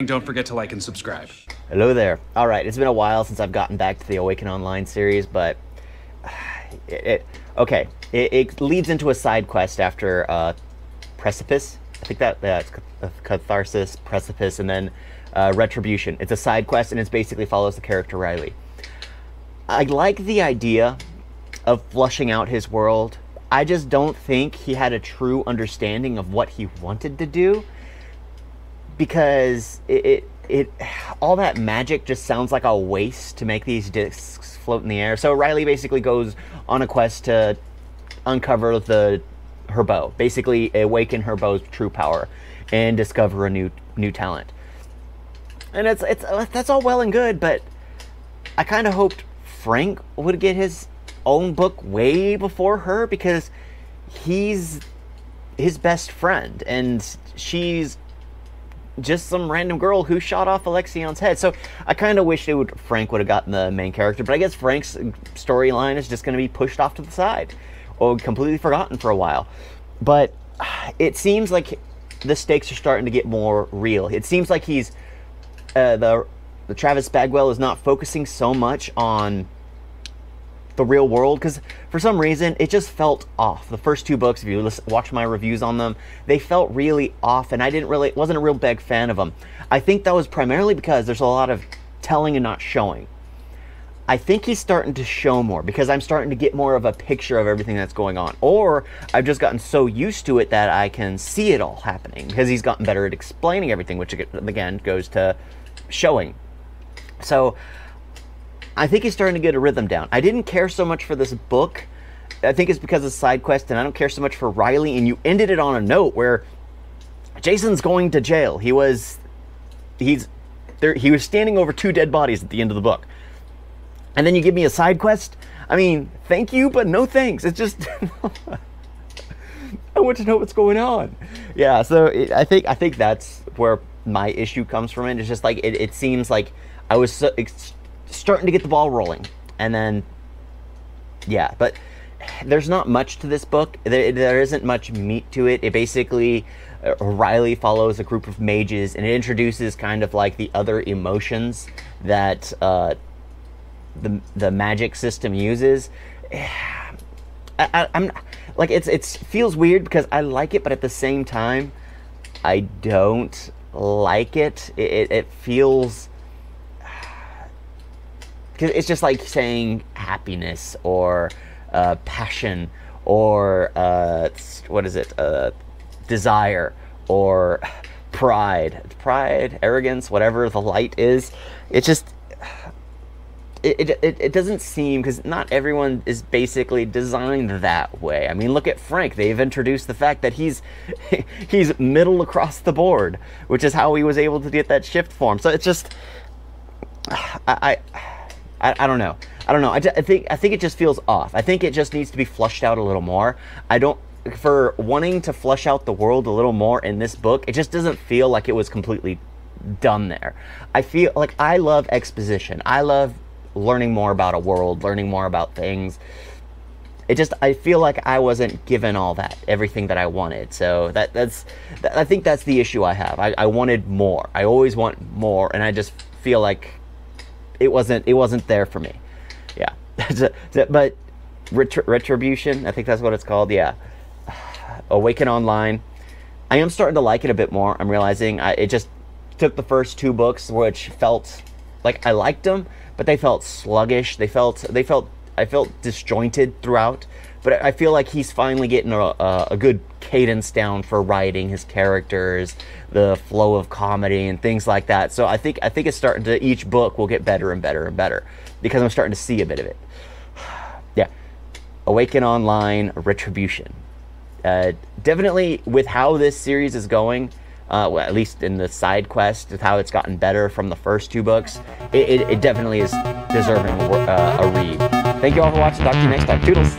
Don't forget to like and subscribe. Hello there. All right, it's been a while since I've gotten back to the Awaken Online series, but it leads into a side quest after Precipice. I think that's Catharsis, Precipice, and then Retribution. It's a side quest, and it basically follows the character Riley. I like the idea of flushing out his world. I just don't think he had a true understanding of what he wanted to do, because all that magic just sounds like a waste to make these discs float in the air. So Riley basically goes on a quest to uncover her bow, basically awaken her bow's true power and discover a new talent. And that's all well and good, but I kind of hoped Frank would get his own book way before her, because he's his best friend and she's just some random girl who shot off Alexion's head. So I kind of wish Frank would have gotten the main character, but I guess Frank's storyline is just going to be pushed off to the side or completely forgotten for a while. But it seems like the stakes are starting to get more real. It seems like he's the Travis Bagwell is not focusing so much on the real world, because for some reason it just felt off. The first two books, if you watch my reviews on them, they felt really off, and I wasn't a real big fan of them. I think that was primarily because there's a lot of telling and not showing. I think he's starting to show more, because I'm starting to get more of a picture of everything that's going on, or I've just gotten so used to it that I can see it all happening, because he's gotten better at explaining everything, which again goes to showing. So I think he's starting to get a rhythm down. I didn't care so much for this book. I think it's because of side quest, and I don't care so much for Riley. And you ended it on a note where Jason's going to jail. He was standing over 2 dead bodies at the end of the book. And then you give me a side quest? I mean, thank you, but no thanks. It's just I want to know what's going on. Yeah, so I think that's where my issue comes from. It's just like it seems like I was starting to get the ball rolling, and then yeah, but there's not much to this book. There isn't much meat to it. It basically Riley follows a group of mages, and it introduces kind of like the other emotions that the magic system uses. I'm like, it feels weird because I like it, but at the same time I don't like it. It feels, because it's just like saying happiness or passion or what is it? Desire or pride, arrogance, whatever the light is. It just it doesn't seem, because not everyone is basically designed that way. I mean, look at Frank. They've introduced the fact that he's middle across the board, which is how he was able to get that shift form. So it's just I don't know. I think it just feels off. I think it just needs to be flushed out a little more. For wanting to flush out the world a little more in this book, it just doesn't feel like it was completely done there. I feel like I love exposition. I love learning more about a world, learning more about things. I feel like I wasn't given everything that I wanted. So I think that's the issue I have. I wanted more. I always want more, and I just feel like it wasn't there for me. Yeah. But Retribution, I think that's what it's called. Yeah. Awaken Online. I am starting to like it a bit more. I'm realizing it just took the first 2 books, which felt like I liked them, but they felt sluggish. I felt disjointed throughout, but I feel like he's finally getting a good cadence down for writing his characters, the flow of comedy and things like that. So I think it's starting to, each book will get better and better and better, because I'm starting to see a bit of it. Yeah. Awaken Online, Retribution. Definitely with how this series is going, well, at least in the side quest, with how it's gotten better from the first 2 books, it definitely is deserving a read. Thank you all for watching. Talk to you next time. Toodles!